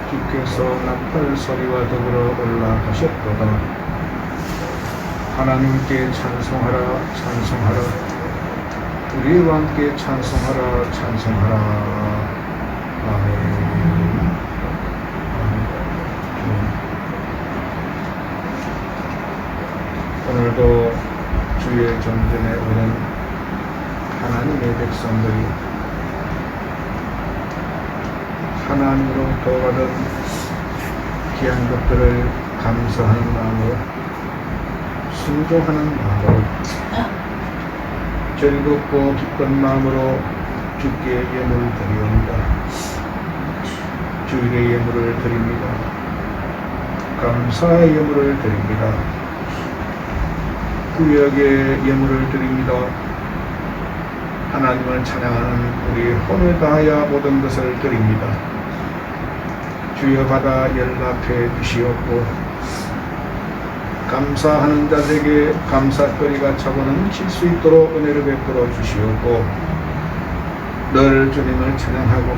주께서 나팔 소리와 더불어 올라가셨도다. 하나님께 찬송하라 찬송하라. 우리 왕께 찬송하라 찬송하라. 아멘. 오늘도 주의 정전에 오는 하나님의 백성들이 하나님으로 도받은 귀한 것들을 감사하는 마음으로, 순종하는 마음으로, 즐겁고 기쁜 마음으로 주께 예물을 드리옵니다. 주일의 예물을 드립니다. 감사의 예물을 드립니다. 구역의 예물을 드립니다. 하나님을 찬양하는 우리 혼을 다하여 모든 것을 드립니다. 주여 받아 연락해 주시옵고, 감사하는 자들에게 감사거리가 차고 넘칠 수 있도록 은혜를 베풀어 주시옵고, 늘 주님을 찬양하고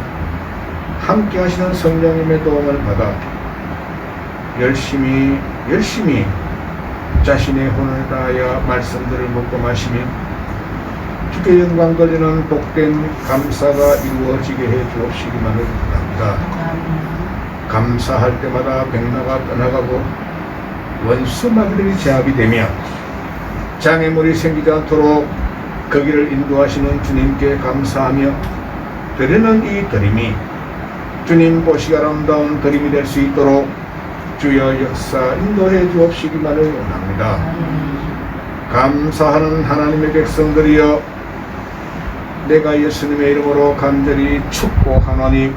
함께 하시는 성령님의 도움을 받아 열심히 자신의 혼을 다하여 말씀들을 묻고 마시며 주께 영광 돌리는 복된 감사가 이루어지게 해 주옵시기만을 바랍니다. 감사할 때마다 백나가 떠나가고 원수 마귀들이 제압이 되며 장애물이 생기지 않도록 그 길을 인도하시는 주님께 감사하며 드리는 이 드림이 주님 보시기 아름다운 드림이 될 수 있도록 주여 역사 인도해 주옵시기만을 원합니다. 감사하는 하나님의 백성들이여, 내가 예수님의 이름으로 간절히 축복하노니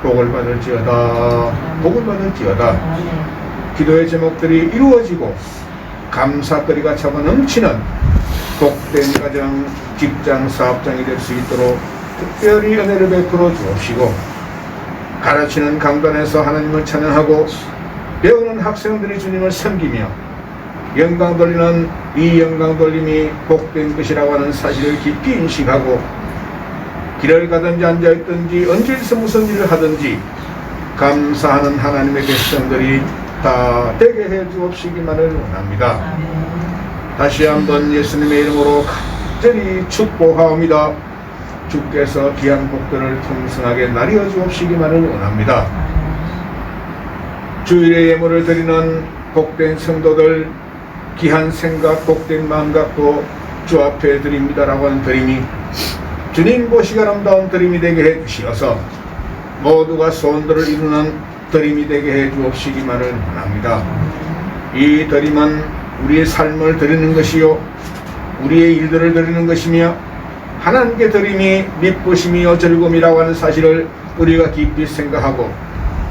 복을 받을지어다. 복을 받을지어다. 기도의 제목들이 이루어지고 감사거리가 차고 넘치는 복된 가정, 직장, 사업장이 될 수 있도록 특별히 은혜를 베풀어 주옵시고, 가르치는 강단에서 하나님을 찬양하고 배우는 학생들이 주님을 섬기며 영광 돌리는 이 영광 돌림이 복된 것이라고 하는 사실을 깊이 인식하고, 길을 가든지 앉아있든지 언제에서 무슨 일을 하든지 감사하는 하나님의 백성들이 다 되게 해 주옵시기만을 원합니다. 다시 한번 예수님의 이름으로 간절히 축복하옵니다. 주께서 귀한 복들을 풍성하게 나뉘어 주옵시기만을 원합니다. 주일의 예물을 드리는 복된 성도들, 귀한 생각, 복된 마음 갖고 주 앞에 드립니다라고 하는 드림이 주님 보시기 아름다운 드림이 되게 해 주시어서 모두가 소원들을 이루는 드림이 되게 해 주옵시기만을 원합니다. 이 드림은 우리의 삶을 드리는 것이요, 우리의 일들을 드리는 것이며 하나님께 드림이 미쁘심이요 즐거움이라고 하는 사실을 우리가 깊이 생각하고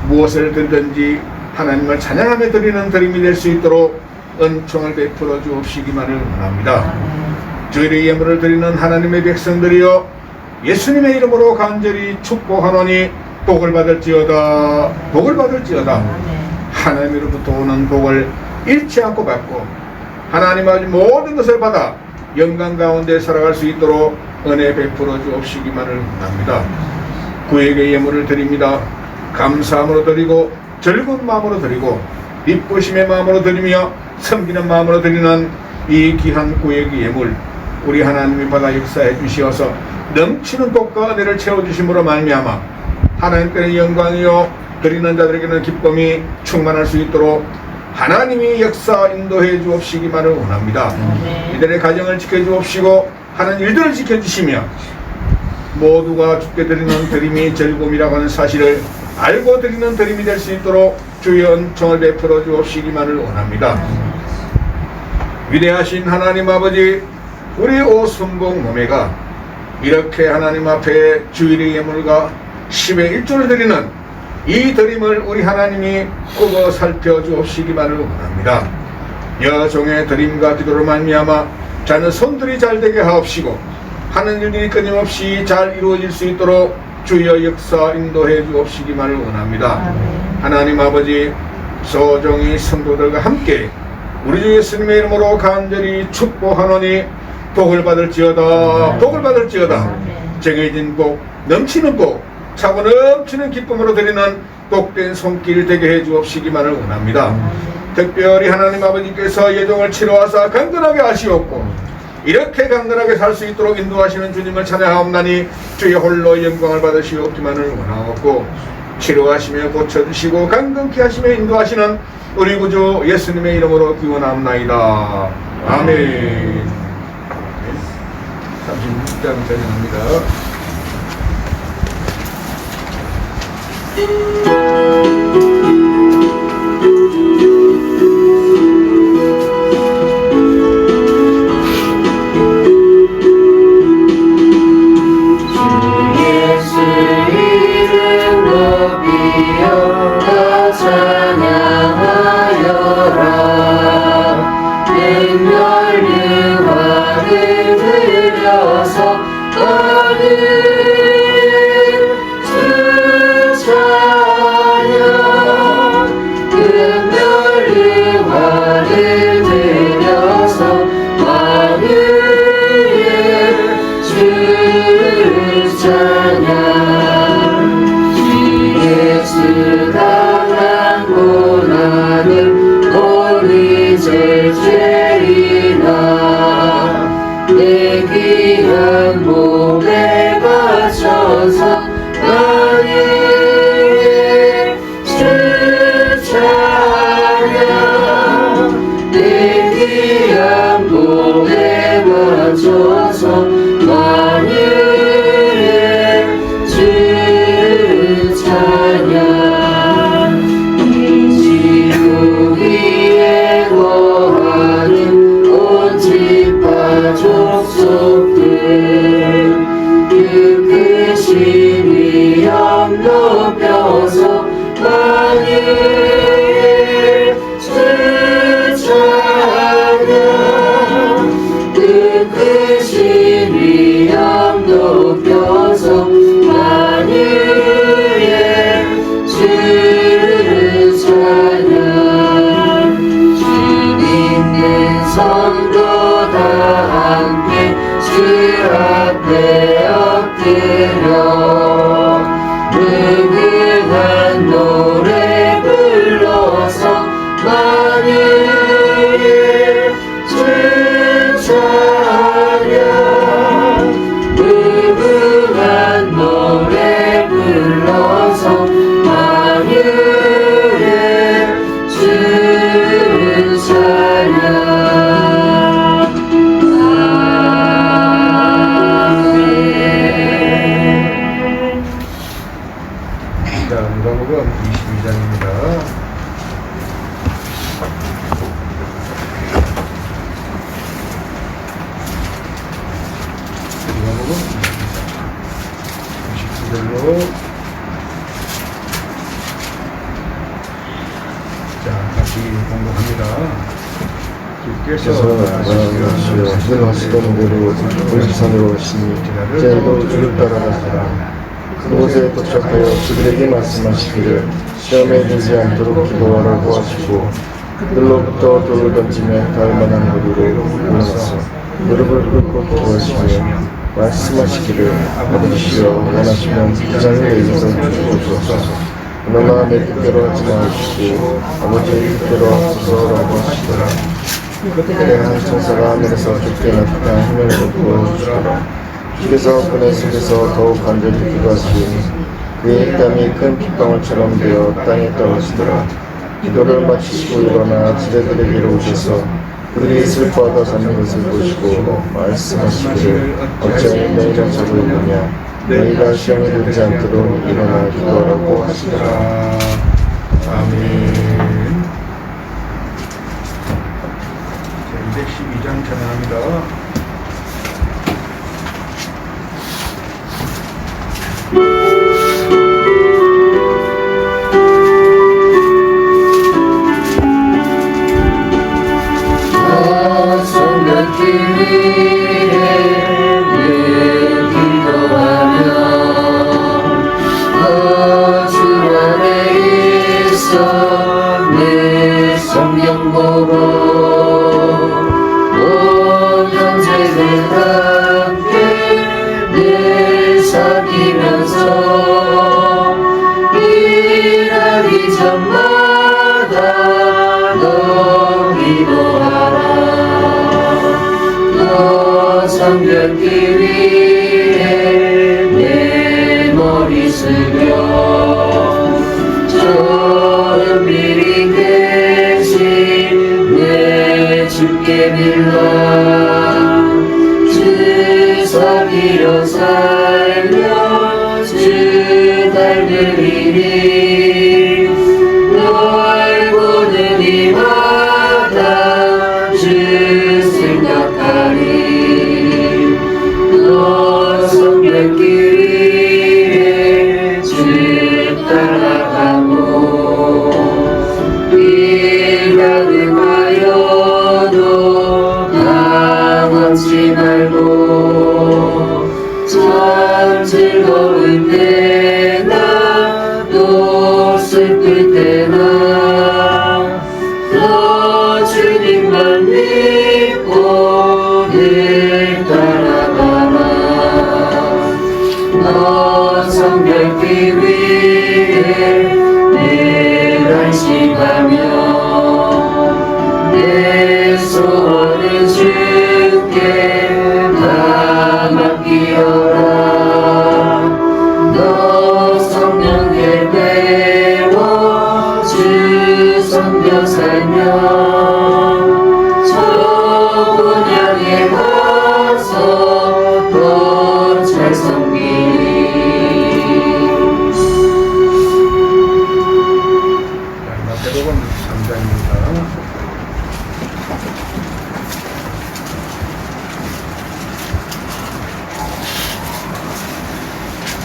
무엇을 드리든지 하나님을 찬양하며 드리는 드림이 될 수 있도록 은총을 베풀어 주옵시기만을 원합니다. 주일의 예물을 드리는 하나님의 백성들이여, 예수님의 이름으로 간절히 축복하노니 복을 받을지어다. 복을 받을지어다. 하나님으로부터 오는 복을 잃지 않고 받고 하나님 아버지 모든 것을 받아 영광 가운데 살아갈 수 있도록 은혜 베풀어 주옵시기만을 원합니다. 구역의 예물을 드립니다. 감사함으로 드리고 즐거운 마음으로 드리고 기쁘심의 마음으로 드리며 섬기는 마음으로 드리는 이 귀한 구역의 예물, 우리 하나님이 받아 역사해 주시어서 넘치는 복과 은혜를 채워주심으로 말미암아 하나님께는 영광이요 드리는 자들에게는 기쁨이 충만할 수 있도록 하나님이 역사 인도해 주옵시기만을 원합니다. 이들의 가정을 지켜주옵시고 하는 일들을 지켜주시며 모두가 주께 드리는 드림이 즐거움이라고 하는 사실을 알고 드리는 드림이 될 수 있도록 주의 은총을 베풀어 주옵시기만을 원합니다. 위대하신 하나님 아버지, 우리 오순봉 몸매가 이렇게 하나님 앞에 주일의 예물과 10의 1조를 드리는 이 드림을 우리 하나님이 꼽아 살펴주옵시기만을 원합니다. 여종의 드림과 기도로 말미암아 자는 손들이 잘 되게 하옵시고 하는 일들이 끊임없이 잘 이루어질 수 있도록 주여 역사 인도해 주옵시기만을 원합니다. 하나님 아버지, 소정의 성도들과 함께 우리 주 예수님의 이름으로 간절히 축복하노니 복을 받을지어다. 복을 받을지어다. 정해진 복, 넘치는 복, 차고 넘치는 기쁨으로 드리는 복된 손길 되게 해 주옵시기만을 원합니다. 특별히 하나님 아버지께서 예정을 치러와서 강건하게 하시옵고 이렇게 강건하게 살 수 있도록 인도하시는 주님을 찬양하옵나니 주의 홀로 영광을 받으시옵기만을 원하옵고 치료하시며 고쳐주시고 강건케 하시며 인도하시는 우리 구주 예수님의 이름으로 기원합나이다. 아멘. 36장 전입니다. 누가복음 22장입니다. 누가복음 29절로 자, 같이 공부합니다. 주께서 하시려 하시던 대로 올지산으로 오시니 제자도 주를 따라가시라. 그곳에 도착하여 그들에게 말씀하시기를 시험에 들지 않도록 기도하라고 하시고 그들로부터 돌을 던지며 닿을 만한 거리로 일어나서 무릎을 꿇고 기도하시며 말씀하시기를 아버지시여 원하시면 비장을 내려서 주옵소서. 그러나 내 뜻대로 하지 마시고 아버지의 뜻대로 하소서라고 하시더라. 그때 한 천사가 하늘에서 죽게 나타나 힘을 얻고 주더라. 주께서 그네 속에서 더욱 간절히 기도하시니 그의 땀이 큰 핏방울처럼 되어 땅에 떨어지더라. 기도를 마치시고 일어나 제자들에게로 오셔서 그들이 슬퍼하다 잠든 것을 보시고 말씀하시기를 어찌하여 너희가 자고 있느냐 너희가 시험에 들지 않도록 일어나 기도하라고 하시더라. 아멘. 자, 212장 전합니다. 사귀면서 일하는 성결기 위해 내 머리 숙여 저 은밀히 계신 내 주께 빌라 주 섬기려 살며 주 닮으리니 널 보는 이마다 주 생각하리 너 성결기 위해 주 따라가고 네가 응하여도 당황치 말고 참 즐거울 때나 또 슬플 때나 너 주님만 믿고 늘 따라가라 너 성결기 위해 늘 안식하며 내 소원을 주께 다 맡기어라 너 성령에 배워 주 섬겨 살며 저 본향에 가서 더 잘 섬기리 마태복음 3장입니다.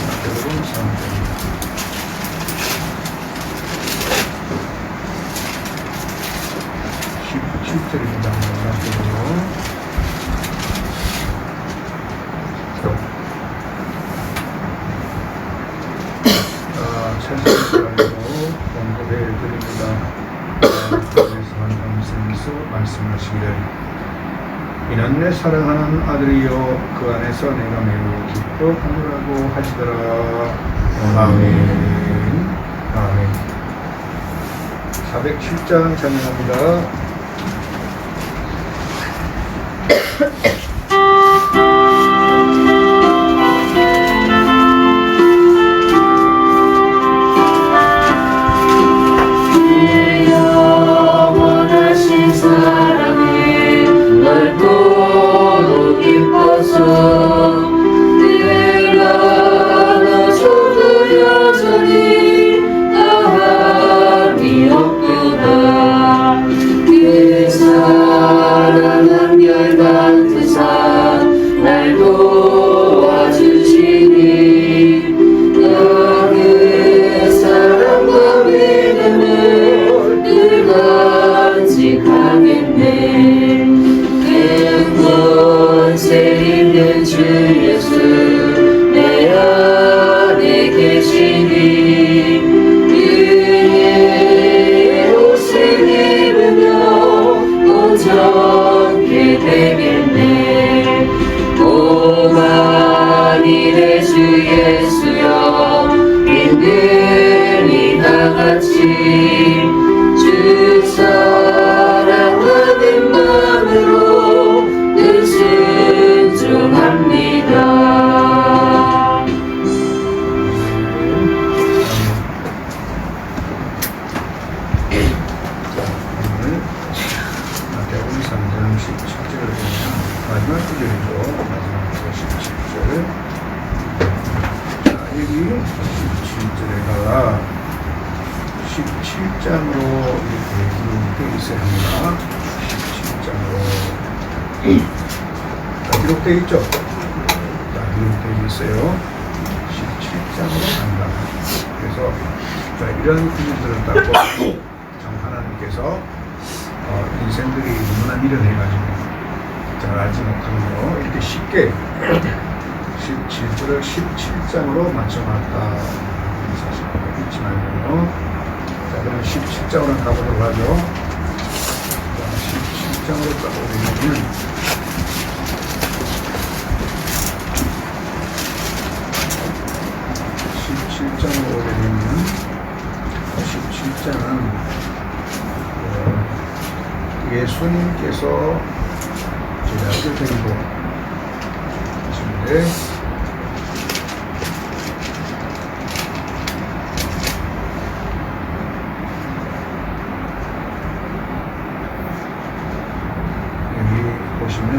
마태복음 3장 17절입니다. 마태복음 찬송을 가지고 공고해 드립니다. 그래서 말씀에서 말씀하시기를 이는 내 사랑하는 아들이요 그 안에서 내가 매우 기뻐하노라고 하시더라. 아멘. 아멘. 407장 찬양합니다. 마지막 구절이죠. 마지막 17절. 자, 여기 17절에다가 17장으로 이렇게 기록되어 있어야 합니다. 17장으로. 기록되어 있죠? 기록되어 있어요. 17장으로 간다. 그래서 자, 이런 구절들을 따고 참 하나님께서 인생들이 너무나 미련해가지고 잘 알지 못하는 거 이렇게 쉽게 17절을 17장으로 맞춰놨다 사실을 잊지 말고요. 자, 그럼 17장으로 가보도록 하죠. 자, 17장으로 가보면 17장으로 오게 되면 17장은 예수님께서 제자들 데리고 되는데 여기 보시면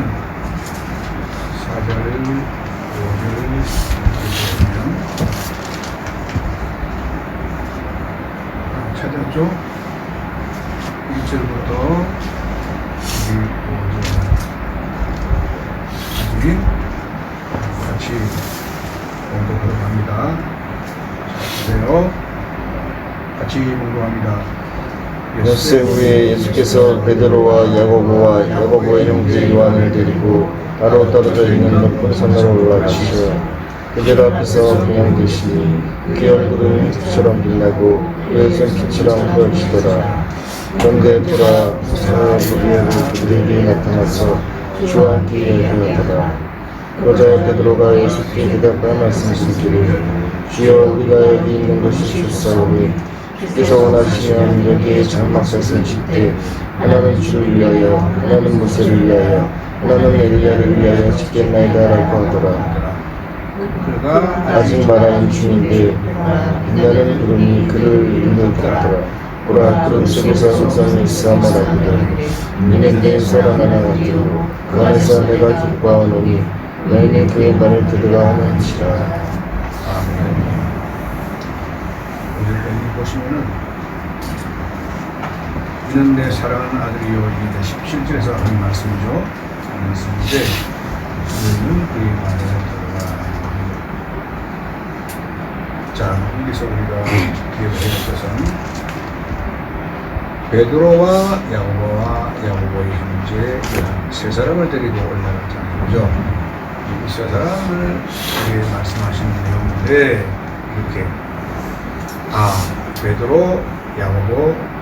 4절, 5절 이렇게 보면 찾았죠? 1절부터 5절까지 같이 공독하도록 합니다. 보세요. 같이 공독합니다. 엿새 후에 예수께서 베드로와 야고보와 야고보의 형제 요한을 데리고 따로 떨어져 있는 높은 산으로 올라가시어 그들 앞에서 그냥 계시니 그의 얼굴은 빛처럼 빛나고 그의 손빛이랑 보여지더라. 그런데 돌아 무리하고 그들에게 나타나서 주와 함께 이야기하더라. 그러자 베드로가 예수께 대답하여 말씀하시기를 주여 우리가 여기 있는 것이 좋사오니 주께서 원하시면 여기에 장막샷을 짓되 하나는 주를 위하여 하나는 모세를 위하여 하나는 엘리야를 위하여 짓겠나이다 라고 하더라. 아직 말하는 중인데 빛나는 구름이 그를 이루는 것 같더라. 보라 구름 속에서 음성이 있어 말하기를 이는 내 사랑 하나 같으로 그 안에서 내가 기뻐하노니 너희는 그의 말을 들으라 하는지라. 아멘. 여기 보시면은 이는 내 사랑하는 아들이요 이게 17절에서 하는 말씀이죠. 말씀인데 너희는 그의 말을 들으라. 자, 여기서 우리가 기억해야 할 것은 베드로와 야고보의 형제 세 사람을 데리고 올라갔잖아요. 그죠? 이 세 사람을 말씀하시는 내용인데 이렇게 베드로, 야고보,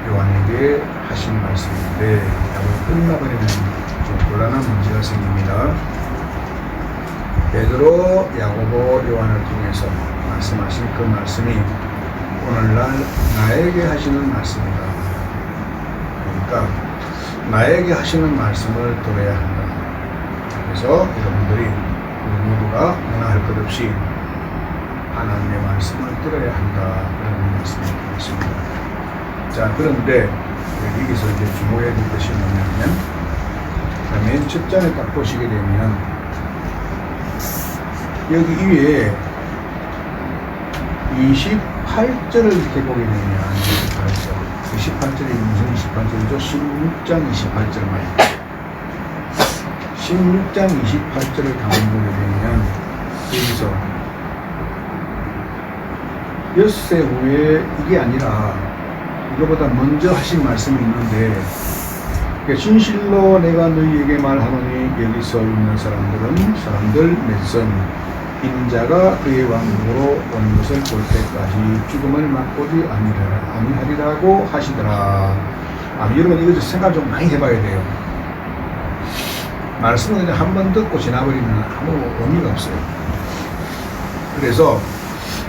요한에게 하신 말씀인데 야고보 끝나버리면 좀 곤란한 문제가 생깁니다. 베드로, 야고보, 요한을 통해서 말씀하신 그 말씀이 오늘날 나에게 하시는 말씀이다. 그러니까 나에게 하시는 말씀을 들어야 한다. 그래서 여러분들이 우리 모두가 하나 할 것 없이 하나님의 말씀을 들어야 한다. 그런 말씀을 드리겠습니다. 자, 그런데 여기서 이제 주목해야 될 것이 뭐냐면 맨 첫 장에 딱 보시게 되면 여기 위에 28절을 이렇게 보게 되면 28절이 무슨 28절이죠? 16장 28절 말입니다. 16장 28절을 가만 보게 되면 여기서 엿새 후에 이게 아니라 이거보다 먼저 하신 말씀이 있는데 진실로 내가 너희에게 말하노니 여기서 있는 사람들 맺선 인자가 그의 왕국으로 오는 것을 볼 때까지 죽음을 맛보지 아니하리라고 하시더라. 여러분 이거 생각 좀 많이 해봐야 돼요. 말씀은 그냥 한 번 듣고 지나버리면 아무 의미가 없어요. 그래서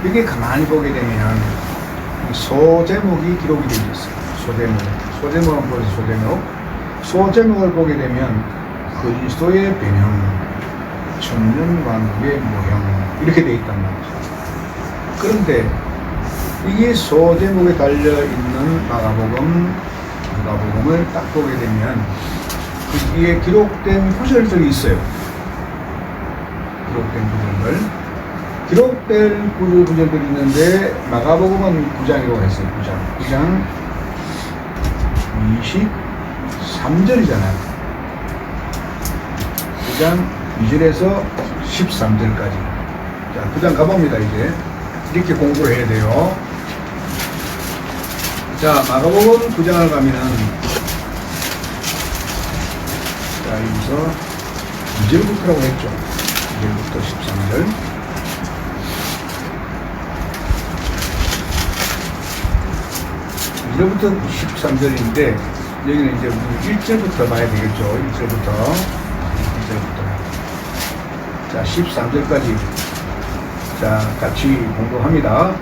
이게 가만히 보게 되면 소제목이 기록이 되어 있어요. 소제목을 보세요. 소제목을 보게 되면 그리스도의 배경, 천년왕국의 모형 이렇게 되어 있단 말이죠. 그런데 이게 소제목에 달려있는 마가복음을 딱 보게 되면 거기에 기록된 구절들이 있어요. 기록된 구절들이 있는데 마가복음은 9장이라고 했어요. 9장 23절이잖아요. 9장 2절에서 13절까지. 자, 9장 가봅니다. 이제 이렇게 공부를 해야 돼요. 자, 마가복음 9장을 가면은 자, 여기서 2절부터라고 했죠. 2절부터 13절. 이제부터 13절인데 여기는 이제 1절부터 봐야 되겠죠. 1절부터 자 13절까지 자 같이 공부합니다.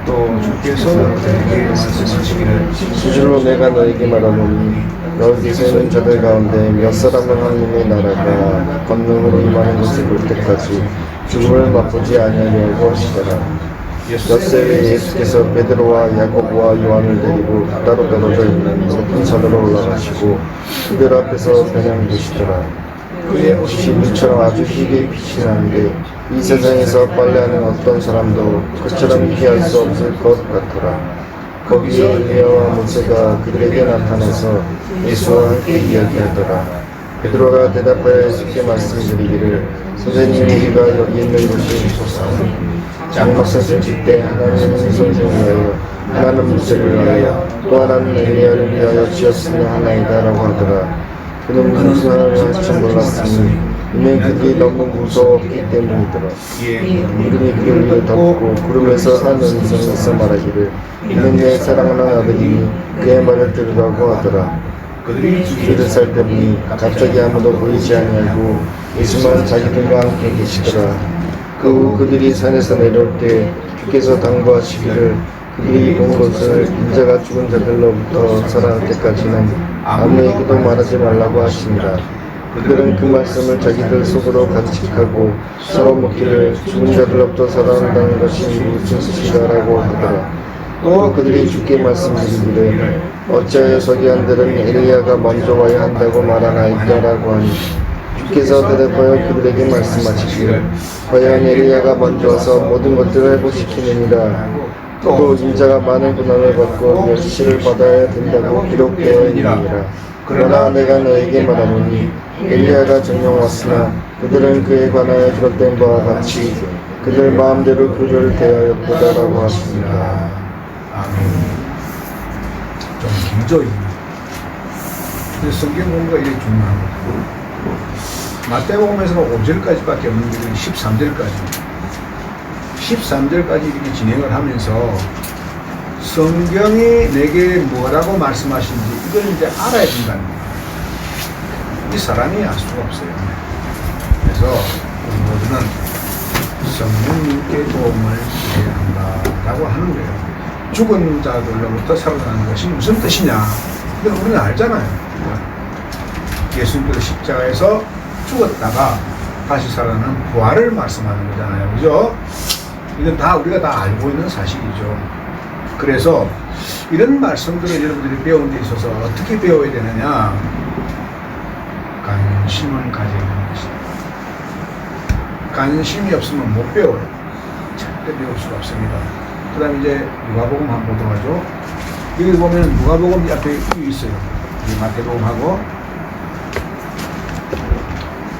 또 주께서 너희에게 말씀하시기를 진실로 내가 너에게 말하노니 여기서 있는 자들 가운데 몇 사람은 하나님의 나라가 권능으로 임하는 것을 볼 때까지 죽음을 맛보지 아니하려고 하시더라. 엿새에 예수께서 베드로와 야고보와 요한을 데리고 따로 떨어져 있는 높은 산으로 올라가시고 그들 앞에서 변양되시더라. 그의 옷이 눈처럼 아주 희게 빛이 나는데 이 세상에서 빨래하는 어떤 사람도 그처럼 피할 수 없을 것 같더라. 거기에 엘리야와 모세가 그들에게 나타나서 예수와 함께 이야기하더라. 베드로가 대답하여 예수께 말씀드리기를 선생님 우리가 여기 있는 곳이 좋사오니 장막사슬 짓때 하나는 선생을 위하여 하나는 모세를 위하여 또 하나는 엘리야를 위하여 지었으며 하나이다 라고 하더라. 그는 무슨 하나를 할지 몰랐으니 이는 그들이 너무 무서웠기 때문이더라. 이름이 그를 위해 덮고 구름에서 한 음성에서 말하기를 이는 내 사랑하는 아들이니 그의 말을 들으라고 하더라. 그들을 살펴보니 갑자기 아무도 보이지 아니하고 예수만 자기들과 함께 계시더라. 그 후 그들이 산에서 내려올 때 주께서 당부하시기를 그들이 본 것을 인자가 죽은 자들로부터 살아날 때까지는 아무에게도 말하지 말라고 하십니다. 그들은 그 말씀을 자기들 속으로 간직하고 서로 묻기를 죽은 자들로부터 살아난다는 것이 무슨 뜻이다라고 하더라. 또 그들이 주께 말씀드리기를 어찌하여 서기관들은 엘리야가 먼저 와야 한다고 말하나이까라고 하니 주께서 대답하여 그들에게 말씀하시기를 과연 엘리야가 먼저 와서 모든 것들을 회복시키느니라. 또 인자가 많은 고난을 받고 멸시를 받아야 된다고 기록되어 있느니라. 그러나 내가 너에게 말하노니 엘리야가 정녕 왔으나 그들은 그에 관하여 기록된 바와 같이 그들 마음대로 그를 대하였도다라고 하십니다. 아멘. 좀 길죠, 이게. 그래서 성경 공부가 이게 중요한 거예요. 마태복음에서는 5절까지밖에 없는 게 13절까지. 13절까지 이렇게 진행을 하면서 성경이 내게 뭐라고 말씀하시는지 이걸 이제 알아야 된다는 거예요. 이 사람이 알 수가 없어요. 그래서 우리 모두는 성령님께 도움을 받아야 한다라고 하는 거예요. 죽은 자들로부터 살아나는 것이 무슨 뜻이냐? 이건 우리는 알잖아요. 예수님께서 십자가에서 죽었다가 다시 살아나는 부활을 말씀하는 거잖아요. 그죠? 이건 다 우리가 다 알고 있는 사실이죠. 그래서 이런 말씀들을 여러분들이 배우는 데 있어서 어떻게 배워야 되느냐? 관심을 가져야 되는 것이다. 관심이 없으면 못 배워요. 절대 배울 수가 없습니다. 그 다음에 이제 누가복음 한번 보도록 하죠. 여기 보면 누가복음 앞에 있어요. 마태복음하고.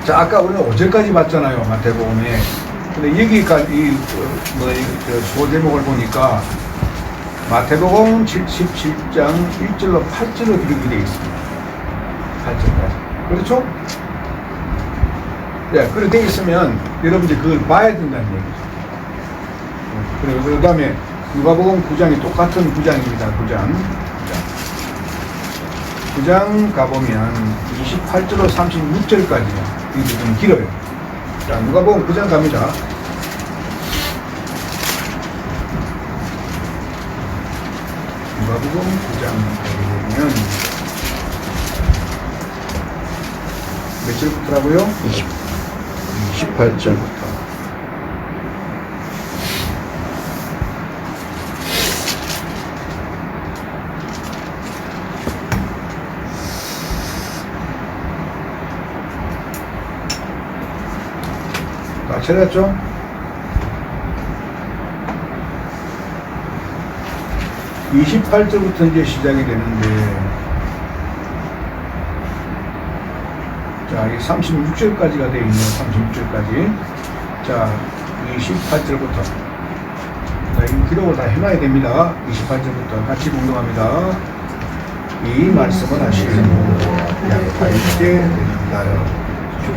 자, 아까 우리가 5절까지 봤잖아요. 마태복음에. 근데 여기까지 소제목을 보니까 마태복음 77장 1절로 8절로 기록이 되어 있습니다. 8절까지. 그렇죠? 네, 그렇게 되어 있으면 여러분들이 그걸 봐야 된다는 얘기죠. 그리고 그 다음에 누가복음 9장이 똑같은 9장입니다. 9장 가보면 28절로 36절까지요. 이게 좀 길어요. 자, 누가복음 9장 갑니다. 누가복음 9장 보면 몇 절부터라고요? 28절부터. 다 찾았죠? (28절부터) 이제 시작이 되는데, 자, 이 36절까지가 되어 있네요. 36절까지. 자, 28절부터. 자, 이 기록을 다 해놔야 됩니다. 28절부터 같이 공동합니다. 이 말씀을 하시는 약하게 되는다요.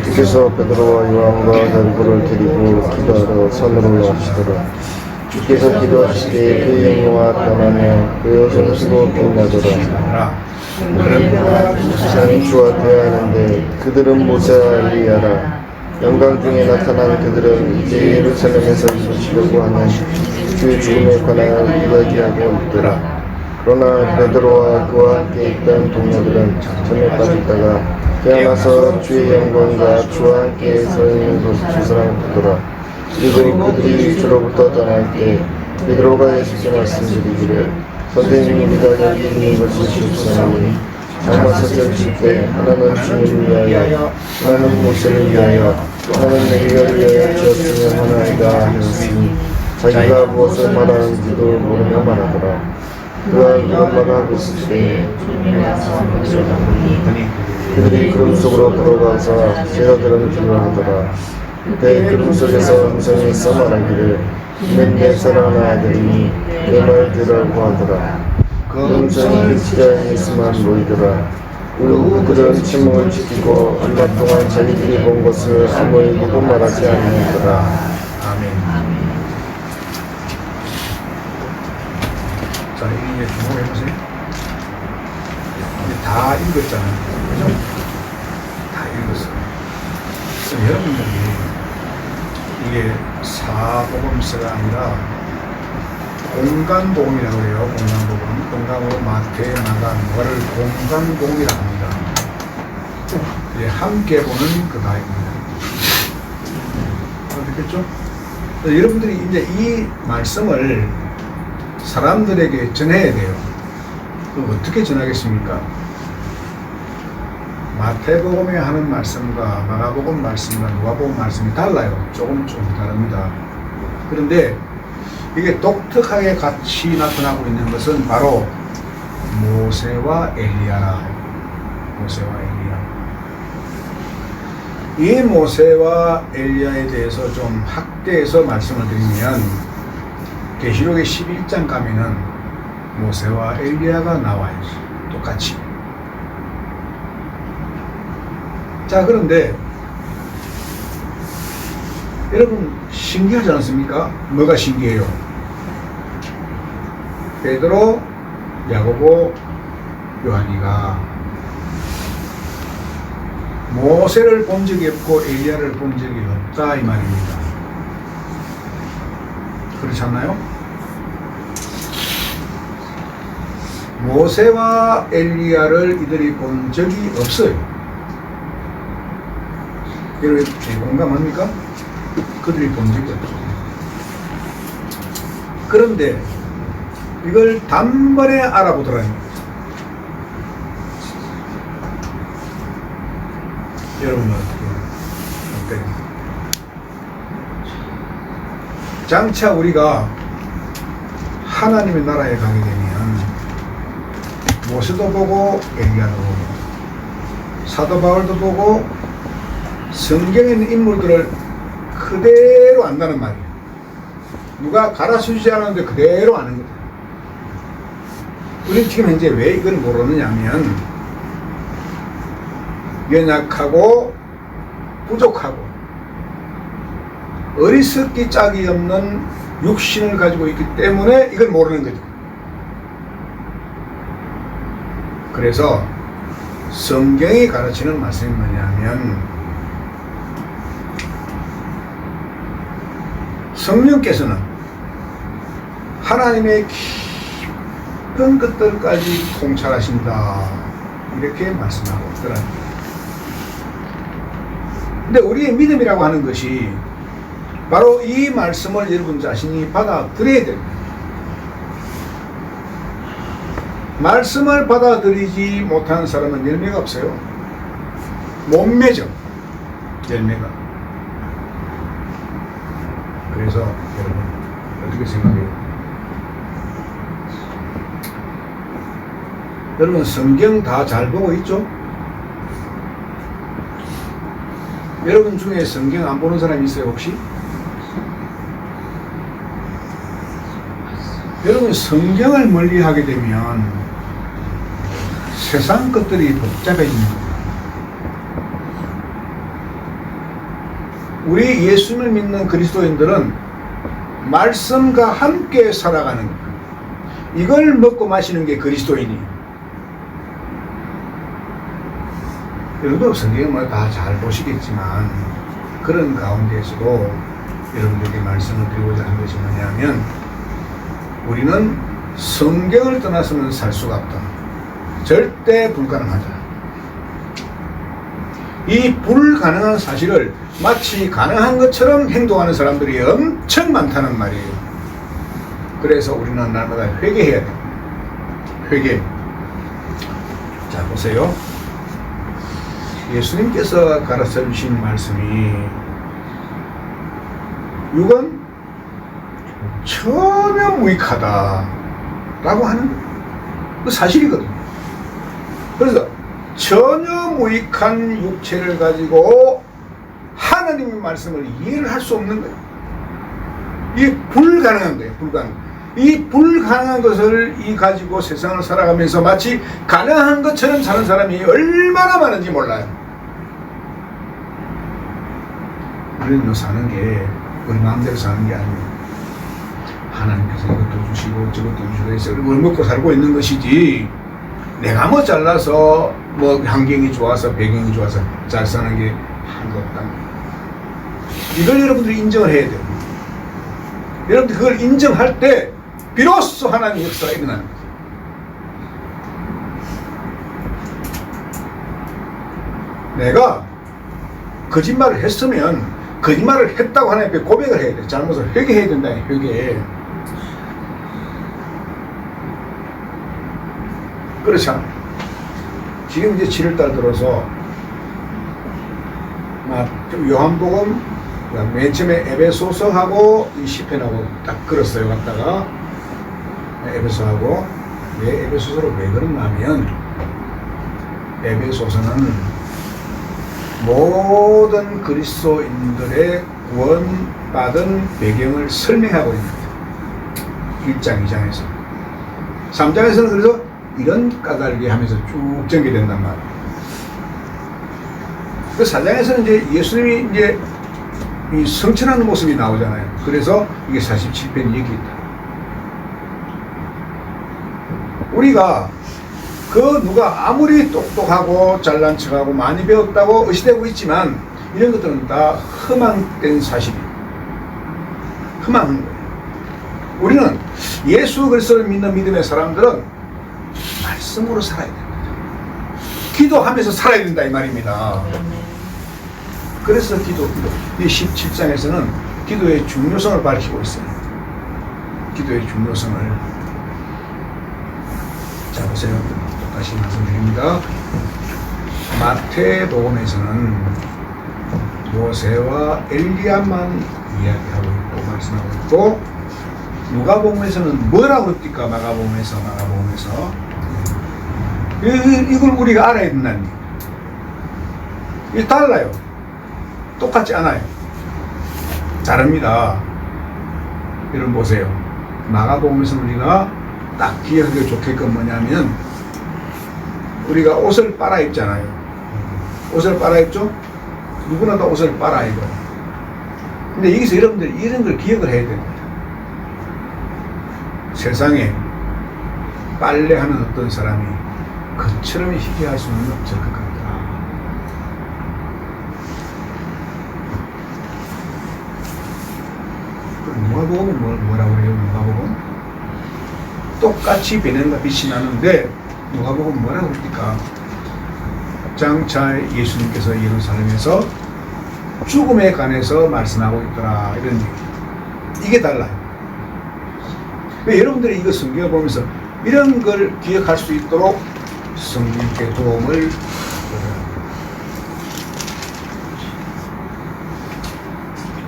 주께서 베드로와 요한과 야고보를 데리고 기도하러 산으로 올라가시더라. 주께서 기도하실 때 그 영광과 변하며 그 성수로 빛나더라. 그러나 사람이 주와 대하는데 그들은 모세와 엘리야라. 영광 중에 나타난 그들은 이제 예루살렘에서 이루시려고 하는 주의 죽음에 관하여 이야기하고 있더라. 그러나 베드로와 그와 함께 있던 동료들은 잠에 빠졌다가 깨어나서 주의 영광과 주와 함께 서 있는 두 사람을 보더라. 그리고 그들이 주로부터 떠날 때 베드로가 예수께 말씀드리기를 선생님, 우리가 여기 있는 것이 좋사오니 장마 사절칠 때 하나는 주님을 위하여 하나는 모세를 위하여 하나는 엘리야를 위하여 지었으면 하나이다 하였으니 자기가 무엇을 말하는지도 모르며 말하더라. 그가 이런 말을 하고 있을 때 그들이 구름 속으로 걸어가서 제자들은 두려워하더라. 그때 구름 속에서 음성이 있어 말하기를 이는 내 사랑하는 아들이니 내 말 들으라고 하더라. 그 음성이 지자에 있으면 모이더라. 그리고 그들은 침묵을 지키고 얼마 동안 자기들이 본 것을 아무리 누구 말하지 않는더라. 아멘. 자, 이게 주목해보세요. 이제 다 읽었잖아요. 그죠? 다 읽었어요. 그래서 여러분들이 이게 사복음서가 아니라 공간복음이라고 해요. 공간복음. 공간으로 마태, 마가, 누가를 공간복음이라고 합니다. 예, 함께 보는 그 가입니다. 알겠죠? 여러분들이 이제 이 말씀을 사람들에게 전해야 돼요. 그럼 어떻게 전하겠습니까? 마태복음에 하는 말씀과 마가복음 말씀과 누가복음 말씀이 달라요. 조금 다릅니다. 그런데 이게 독특하게 같이 나타나고 있는 것은 바로 모세와 엘리야라. 모세와 엘리야. 이 모세와 엘리야에 대해서 좀 확대해서 말씀을 드리면 계시록의 11장 가면은 모세와 엘리야가 나와요. 똑같이. 자, 그런데 여러분 신기하지 않습니까? 뭐가 신기해요? 베드로, 야고보, 요한이가 모세를 본 적이 없고 엘리야를 본 적이 없다 이 말입니다. 그렇지 않나요? 모세와 엘리야를 이들이 본 적이 없어요. 여러분 공감합니까? 그들이 본 적이 없어요. 그런데 이걸 단번에 알아보더라는 거죠. 여러분은 어때요? 장차 우리가 하나님의 나라에 가게 되면 모세도 보고 엘리야도 보고 사도 바울도 보고 성경에 있는 인물들을 그대로 안다는 말이에요. 누가 가르쳐주지 않았는데 그대로 아는 거예요. 우리는 지금 현재 왜 이걸 모르느냐 하면 연약하고 부족하고 어리석기 짝이 없는 육신을 가지고 있기 때문에 이걸 모르는 거죠. 그래서 성경이 가르치는 말씀이 뭐냐면 성령께서는 하나님의 깊은 것들까지 통찰하신다 이렇게 말씀하고 있더랍니다. 근데 우리의 믿음이라고 하는 것이 바로 이 말씀을 여러분 자신이 받아들여야 됩니다. 말씀을 받아들이지 못하는 사람은 열매가 없어요. 못 맺어 열매가. 그래서 여러분 어떻게 생각해요? 여러분 성경 다 잘 보고 있죠? 여러분 중에 성경 안 보는 사람 있어요 혹시? 여러분 성경을 멀리하게 되면 세상 것들이 복잡해지는 거예요. 우리 예수를 믿는 그리스도인들은 말씀과 함께 살아가는 거예요. 이걸 먹고 마시는 게 그리스도인이에요. 여러분도 성경을 다 잘 보시겠지만 그런 가운데에서도 여러분들에게 말씀을 드리고자 하는 것이 뭐냐면 우리는 성경을 떠나서는 살 수가 없다. 절대 불가능하다. 이 불가능한 사실을 마치 가능한 것처럼 행동하는 사람들이 엄청 많다는 말이에요. 그래서 우리는 날마다 회개해야 됩니다. 회개. 자, 보세요. 예수님께서 가르쳐 주신 말씀이 육은 전혀 무익하다라고 하는 그 사실이거든요. 그래서 전혀 무익한 육체를 가지고 하나님의 말씀을 이해를 할 수 없는 거예요. 이게 불가능한 거예요. 이 불가능한 것을 가지고 세상을 살아가면서 마치 가능한 것처럼 사는 사람이 얼마나 많은지 몰라요. 우리는 사는 게 우리 마음대로 사는 게 아니에요. 하나님께서 이것도 주시고 저것도 주시고 해서 우리 먹고 살고 있는 것이지, 내가 뭐 잘나서 뭐 환경이 좋아서 배경이 좋아서 잘 사는 게 한도 없다. 이걸 여러분들이 인정을 해야 돼요. 여러분들 그걸 인정할 때 비로소 하나님의 역사가 일어나는 거예요. 내가 거짓말을 했으면 거짓말을 했다고 하나님 앞에 고백을 해야 돼. 잘못을 회개해야 된다. 회개. 그렇잖아. 지금 이제 7월달 들어서 요한복음 맨 처음에 에베소서하고 이 시편하고 딱 걸었어요. 갖다가 에베소하고, 왜 에베소서로 왜 그러냐면 에베소서는 모든 그리스도인들의 구원받은 배경을 설명하고 있는 1장, 2장에서 3장에서는 그래서 이런 까닭이 하면서 쭉 전개된단 말이에요. 그 4장에서는 이제 예수님이 이제 이 성천하는 모습이 나오잖아요. 그래서 이게 47편 얘기입니다. 우리가 그 누가 아무리 똑똑하고 잘난 척하고 많이 배웠다고 의시되고 있지만 이런 것들은 다 허망된 사실이에요. 허망한 거예요. 우리는 예수 그리스도를 믿는 믿음의 사람들은 말씀으로 살아야 됩니다. 기도하면서 살아야 된다 이 말입니다. 그래서 이 17장에서는 기도의 중요성을 밝히고 있어요. 기도의 중요성을. 자, 보세요. 다시 말씀드립니다. 마태복음에서는 모세와 엘리야만 이야기하고 있고 말씀하고 있고, 누가복음에서는 뭐라고 그럽니까? 마가복음에서 이걸 우리가 알아야 된다는 거예요. 이게 달라요. 똑같지 않아요. 다릅니다. 여러분 보세요. 마가복음에서 우리가 딱 기억하기 좋게끔 뭐냐면, 우리가 옷을 빨아 입잖아요. 옷을 빨아 입죠? 누구나 다 옷을 빨아 입어요. 근데 여기서 여러분들 이런 걸 기억을 해야 됩니다. 세상에 빨래하는 어떤 사람이 그처럼 희귀할 수는 없을 것 같다. 누가복음은 뭐라고 그래요? 누가복음? 똑같이 베는가 빛이 나는데 누가복음 뭐라고 그럽니까? 장차 예수님께서 예루살렘에서 죽음에 관해서 말씀하고 있더라, 이런 얘기. 이게 달라요. 여러분들이 이거 성경을 보면서 이런 걸 기억할 수 있도록 성령께 도움을 받아야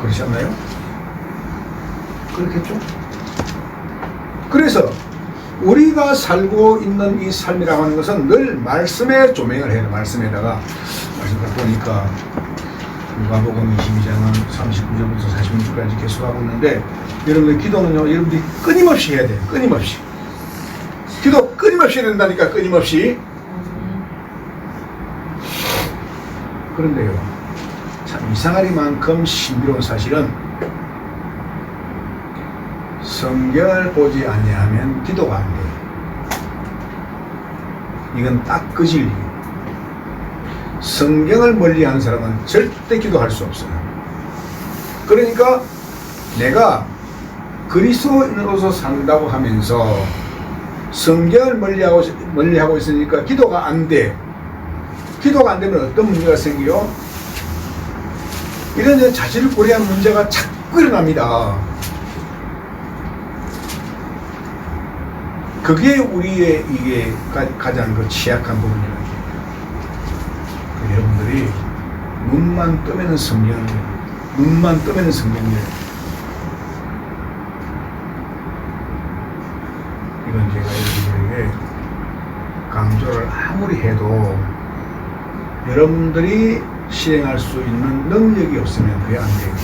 그렇지 않나요? 그렇겠죠? 그래서 우리가 살고 있는 이 삶이라고 하는 것은 늘 말씀에 조명을 해요. 말씀에다가 말씀을 보니까 누가복음 22장은 39절부터 46절까지 계속하고 있는데, 여러분들 기도는요, 여러분들이 끊임없이 해야 돼요. 끊임없이. 기도 끊임없이 해야 된다니까, 끊임없이. 그런데요, 참 이상하리만큼 신비로운 사실은 성경을 보지 아니하면 기도가 안 돼요. 이건 딱 그 진리예요. 성경을 멀리하는 사람은 절대 기도할 수 없어요. 그러니까 내가 그리스도인으로서 산다고 하면서 성경을 멀리하고 있으니까 기도가 안 돼. 기도가 안 되면 어떤 문제가 생겨요? 이런 자질을 고려한 문제가 자꾸 일어납니다. 그게 우리의 이게 가장 그 취약한 부분이라는 거예요. 여러분들이 눈만 뜨면 성경을, 눈만 뜨면 성경을, 이건 제가 여러분들에게 강조를 아무리 해도 여러분들이 실행할 수 있는 능력이 없으면 그게 안 돼요.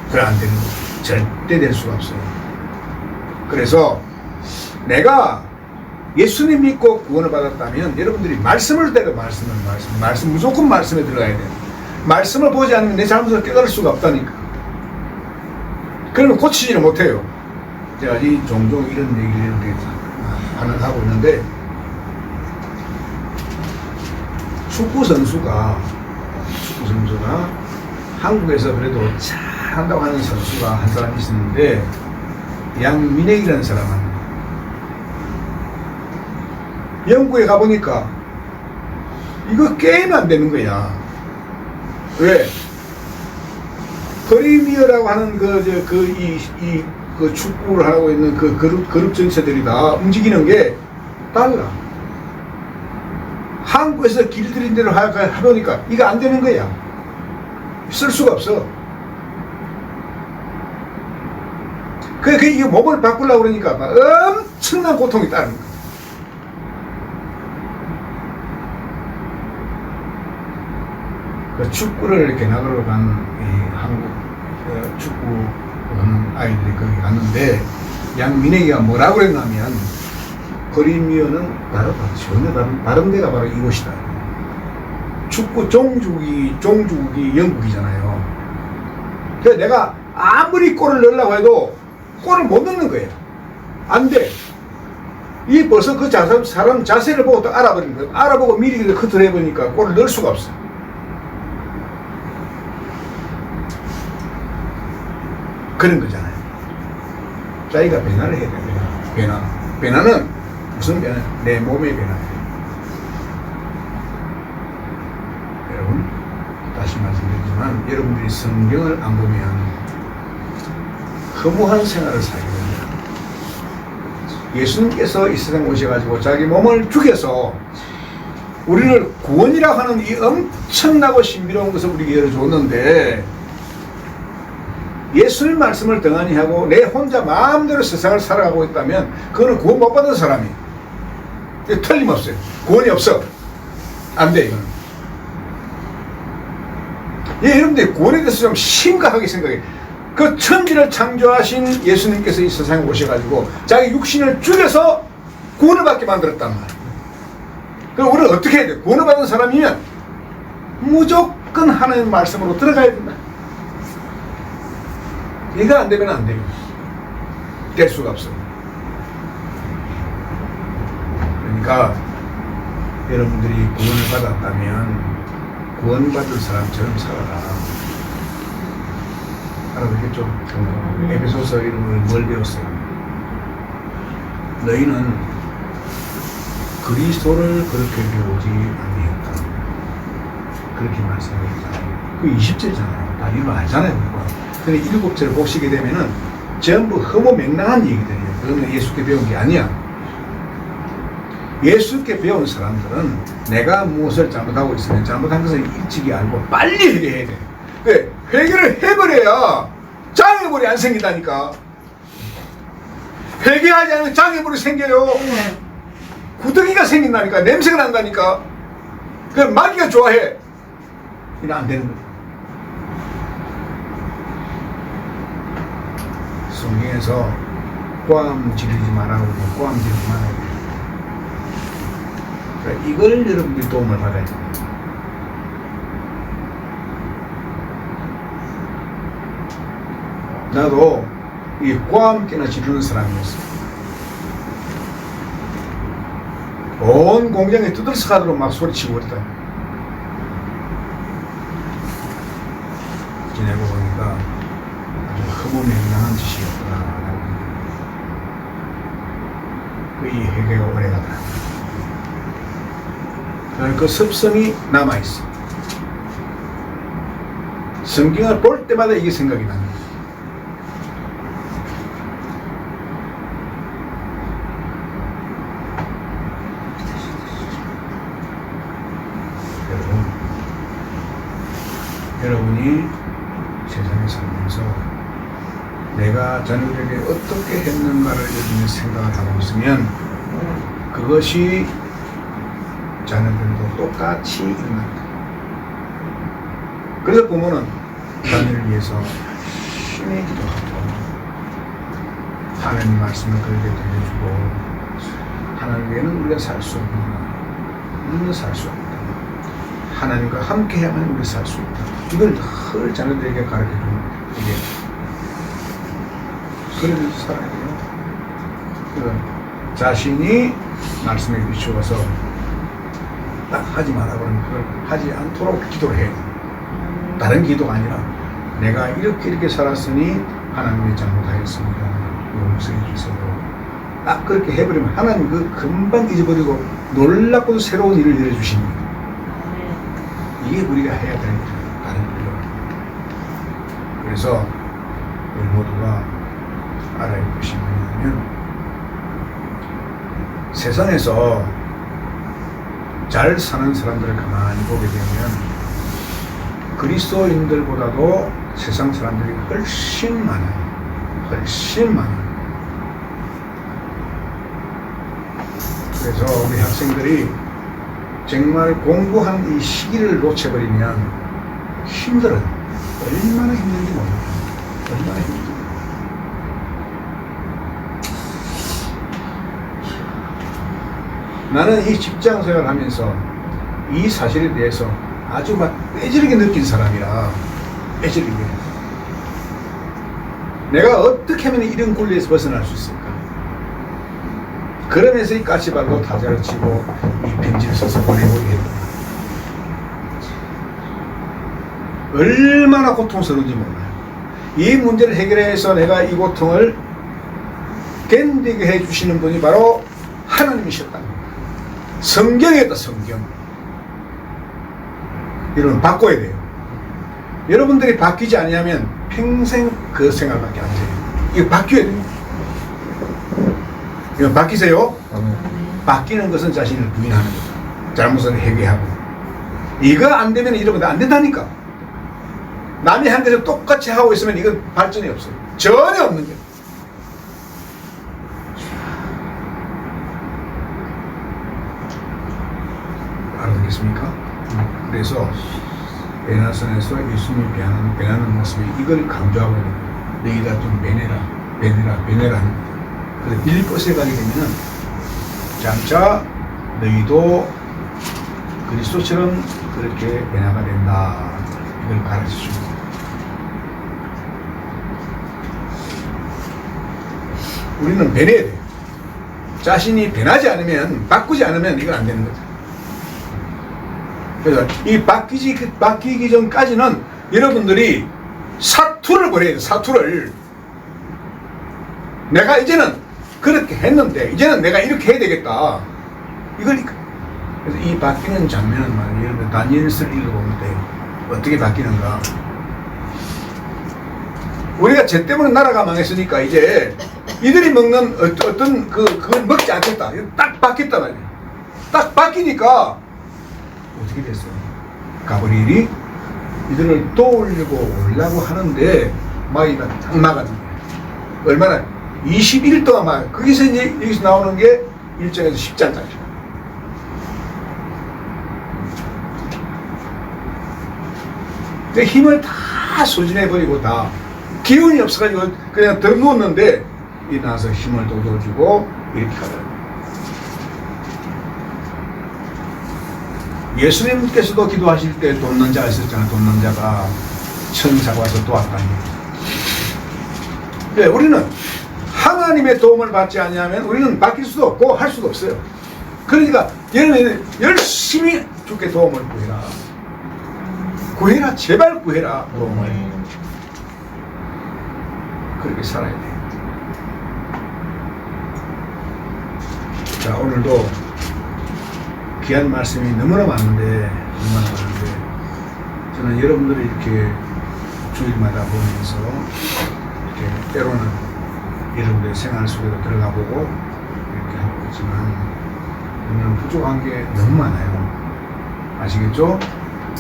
그게 안 되는 거. 절대 될 수가 없어요. 그래서 내가 예수님 믿고 구원을 받았다면 여러분들이 말씀을 대로 말씀 무조건 말씀에 들어가야 돼요. 말씀을 보지 않으면 내 잘못을 깨달을 수가 없다니까. 그러면 고치지를 못해요. 제가 종종 이런 얘기를 하고 있는데, 축구 선수가 한국에서 그래도 잘한다고 하는 선수가 한 사람이 있었는데, 양민혁이라는 사람은 영국에 가보니까 이거 게임이 안 되는 거야. 왜? 거리미어라고 하는 그 축구를 하고 있는 그 그룹 전체들이 다 움직이는 게 달라. 한국에서 길들인 대로 하려니까 이거 안 되는 거야. 쓸 수가 없어. 그러니까 이게 몸을 바꾸려고 그러니까 엄청난 고통이 따르는 거야. 그 축구를 이렇게 나가러 간 한국 축구 하는 아이들이 거기 갔는데, 양민혁이가 뭐라고 그랬냐면, 거리미어는 전혀 다른 데가 바로 이곳이다. 축구 종주국이 영국이잖아요. 그래서 내가 아무리 골을 넣으려고 해도 골을 못 넣는 거예요. 안 돼. 이 벌써 그 사람 자세를 보고 또 알아버리는 거예요. 알아보고 미리 커트를 해보니까 골을 넣을 수가 없어. 그런 거잖아요. 자기가 변화를 해야 됩니다. 변화는 무슨 변화? 내 몸의 변화예요. 여러분, 다시 말씀드리지만 여러분들이 성경을 안 보면 허무한 생활을 살게 됩니다. 예수님께서 이 세상에 오셔가지고 자기 몸을 죽여서 우리를 구원이라고 하는 이 엄청나고 신비로운 것을 우리에게 열어줬는데, 예수님 말씀을 등한히 하고 내 혼자 마음대로 세상을 살아가고 있다면 그거는 구원 못 받은 사람이에요. 틀림없어요. 구원이 없어. 안 돼, 이거는. 여러분들이 구원에 대해서 좀 심각하게 생각해. 그 천지를 창조하신 예수님께서 이 세상에 오셔가지고 자기 육신을 죽여서 구원을 받게 만들었단 말이에요. 그럼 우리는 어떻게 해야 돼? 구원을 받은 사람이면 무조건 하나님의 말씀으로 들어가야 된다. 이거 안 되면 안 돼요. 될 수가 없어요. 그러니까 여러분들이 구원을 받았다면 구원받을 사람처럼 살아라. 알아듣겠죠? 에베소서 이런 걸 뭘 배웠어요? 너희는 그리스도를 그렇게 배우지 아니했다. 그렇게 말씀했잖아요. 그 20절이잖아요. 다 이거 알잖아요. 근데 7절을 보시게 되면은 전부 허무맹랑한 얘기들이에요. 그거는 예수께 배운 게 아니야. 예수께 배운 사람들은 내가 무엇을 잘못하고 있으면 잘못한 것을 일찍이 알고 빨리 회개해야 돼. 왜? 회개를 해버려야 장애물이 안 생긴다니까. 회개하지 않으면 장애물이 생겨요. 구더기가 생긴다니까. 냄새가 난다니까. 그 마귀가 좋아해. 이거 안 되는 거야. 성경에서 꽝 지르지 말라고 꽝 지르지 말라고. 그러니까 이걸 여러분들이 도움을 받아야 됩니다. 나도 이 꽝깨나 지르는 사람이었어. 온 공장에 두들석하도록 막 소리치고 그랬다. 지내고 크고 맹랑한 짓이었구나라고 이 회개가 오래가더라. 그 습성이 남아있어. 성경을 볼 때마다 이게 생각이 납니다. 여러분이 세상에 살면서 내가 자녀들에게 어떻게 했는가를 요즘에 생각을 하고 있으면 그것이 자녀들도 똑같이 일어난다. 그래서 부모는 자녀를 위해서 열심히 기도하고 하나님 말씀을 그에게 들려주고 하나님 외에는 우리가 살 수 없구나. 우리는 살 수 없다. 하나님과 함께해야만 우리 살 수 있다. 이걸 늘 자녀들에게 가르쳐주는 이게 그래서 살아야 돼요. 자신이 말씀에 비추어서 딱 하지 마라 그러면 그걸 하지 않도록 기도를 해요. 다른 기도가 아니라 내가 이렇게 살았으니 하나님이 잘못하였습니다. 용서해 주세요. 딱 그렇게 해버리면 하나님 그 금방 잊어버리고 놀랍고도 새로운 일을 일해주십니다. 이게 우리가 해야 되는 거죠. 다른 일로. 그래서 우리 모두가 알아야 할 것이 뭐냐면 세상에서 잘 사는 사람들을 가만히 보게 되면 그리스도인들보다도 세상 사람들이 훨씬 많아요. 훨씬 많아요. 그래서 우리 학생들이 정말 공부하는 이 시기를 놓쳐버리면 힘들어요. 얼마나 힘든지 몰라요. 얼마나 힘든지. 나는 이 직장 생활을 하면서 이 사실에 대해서 아주 막 빼지르게 느낀 사람이라 빼지르게 내가 어떻게 하면 이런 굴레에서 벗어날 수 있을까? 그러면서 이 까치발로 타자를 치고 이 편지를 써서 보내고 이랬다. 얼마나 고통스러운지 몰라요. 이 문제를 해결해서 내가 이 고통을 견디게 해주시는 분이 바로 하나님이셨다. 성경이었다. 성경. 여러분 바꿔야 돼요. 여러분들이 바뀌지 않으면 평생 그 생활밖에 안 돼요. 이거 바뀌어야 돼요. 이거 바뀌세요. 바뀌는 것은 자신을 부인하는 거다. 잘못을 회개하고. 이거 안 되면 여러분들 안 된다니까. 남이 한 데서 똑같이 하고 있으면 이건 발전이 없어요. 전혀 없는 거예요. 알아듣겠습니까? 그래서 베나선에서 예수님이 변하는 모습이 이걸 강조하고 있는 거예요. 너희가 좀 변해라 하는 거예요. 그래서 빌립보스에 가게 되면은 장차 너희도 그리스도처럼 그렇게 변화가 된다. 이걸 가르쳐 줍니다. 우리는 변해야 돼요. 자신이 변하지 않으면, 바꾸지 않으면 이건 안 되는 거죠. 그래서 이 바뀌기 전까지는 여러분들이 사투를 벌여야 돼요. 사투를. 내가 이제는 그렇게 했는데 이제는 내가 이렇게 해야 되겠다. 이걸 그래서 이 바뀌는 장면은 말이에요. 여러분 다니엘서를 읽어보면 돼요. 어떻게 바뀌는가. 우리가 쟤 때문에 나라가 망했으니까 이제 이들이 먹는 어떤 그걸 먹지 않겠다. 딱 바뀌었단 말이에요. 딱 바뀌니까 어떻게 됐어요? 가브리엘이 이들을 도우려고 오려고 하는데 마귀가 딱 막았는 거예요. 얼마나 21일 동안 막 거기서 이제 여기서 나오는 게 1장에서 10장까지. 내 힘을 다 소진해버리고 다 기운이 없어가지고 그냥 더 누웠는데 일어나서 힘을 돋워주고 이렇게 하더라고요. 예수님께서도 기도하실 때 돕는 자가 있었잖아요. 돕는 자가 천사가 와서 도왔다니. 네, 우리는 하나님의 도움을 받지 않으면 우리는 바뀔 수도 없고 할 수도 없어요. 그러니까 여러분 열심히 주께 도움을 구해라. 구해라. 제발 구해라. 도움을. 그렇게 살아야 돼요. 자, 오늘도 귀한 말씀이 너무나 많은데 저는 여러분들이 이렇게 주일마다 보면서 이렇게 때로는 여러분들의 생활 속에도 들어가 보고 이렇게 하고 있지만 오늘은 부족한 게 너무 많아요. 아시겠죠?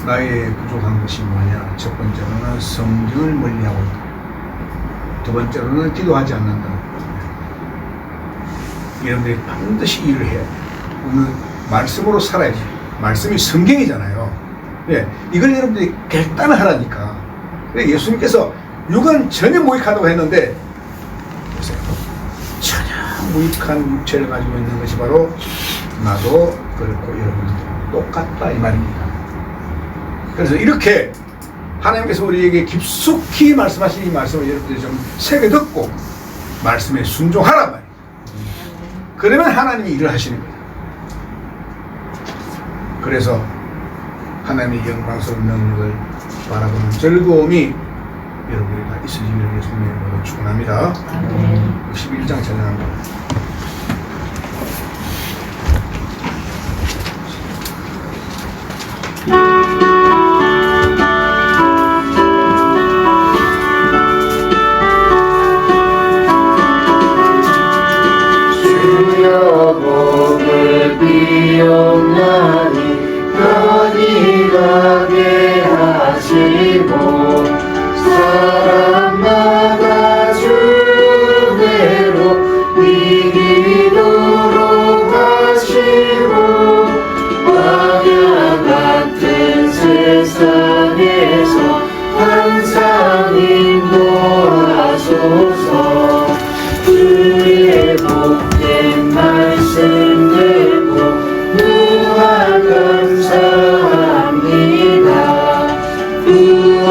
나의 부족한 것이 뭐냐? 첫 번째로는 성경을 멀리하고 있다. 두 번째로는 기도하지 않는다. 여러분들이 반드시 일을 해야 돼요. 오늘 말씀으로 살아야지. 말씀이 성경이잖아요. 예, 이걸 여러분들이 결단하라니까. 예수님께서 육은 전혀 무익하다고 했는데 보세요. 전혀 무익한 육체를 가지고 있는 것이 바로 나도 그렇고 여러분들도 똑같다 이 말입니다. 그래서 이렇게 하나님께서 우리에게 깊숙이 말씀하신 이 말씀을 여러분들이 좀 새겨 듣고 말씀에 순종하란 말이에요. 그러면 하나님이 일을 하시는 거예요. 그래서 하나님의 영광스러운 능력을 바라보는 즐거움이 여러분들이 다 있으시기를 예수님의 이름으로 축원합니다. 11장 찬양합니다. 주여 복을 비옵나니 편히 가게 하시고 사람마다 주대로 이기도록 하시고 광야 같은 세상에서 항상 인도하소서. 주의 복된 말씀 듣고 무한 감사합니다.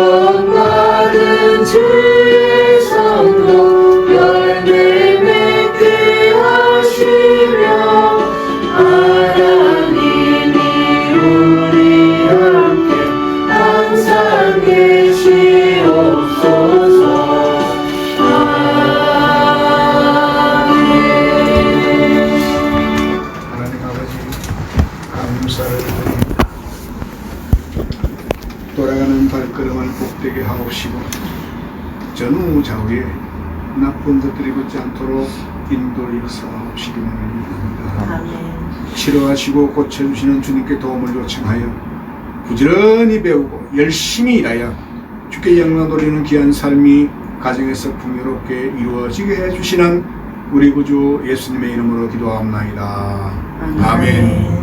구원받은 주의 성도 열매 맺게 하시며 하나님이 우리 함께 항상 계시옵소서. 하나님 아버지 감사를 드립니다. 돌아가는 발걸음을 복되게 하옵시고 전후좌우에 나쁜 것들이 붙지 않도록 인도를 역사하옵시기를 바랍니다. 치료하시고 고쳐주시는 주님께 도움을 요청하여 부지런히 배우고 열심히 일하여 주께 영광 돌리는 귀한 삶이 가정에서 풍요롭게 이루어지게 해주시는 우리 구주 예수님의 이름으로 기도하옵나이다. 아멘.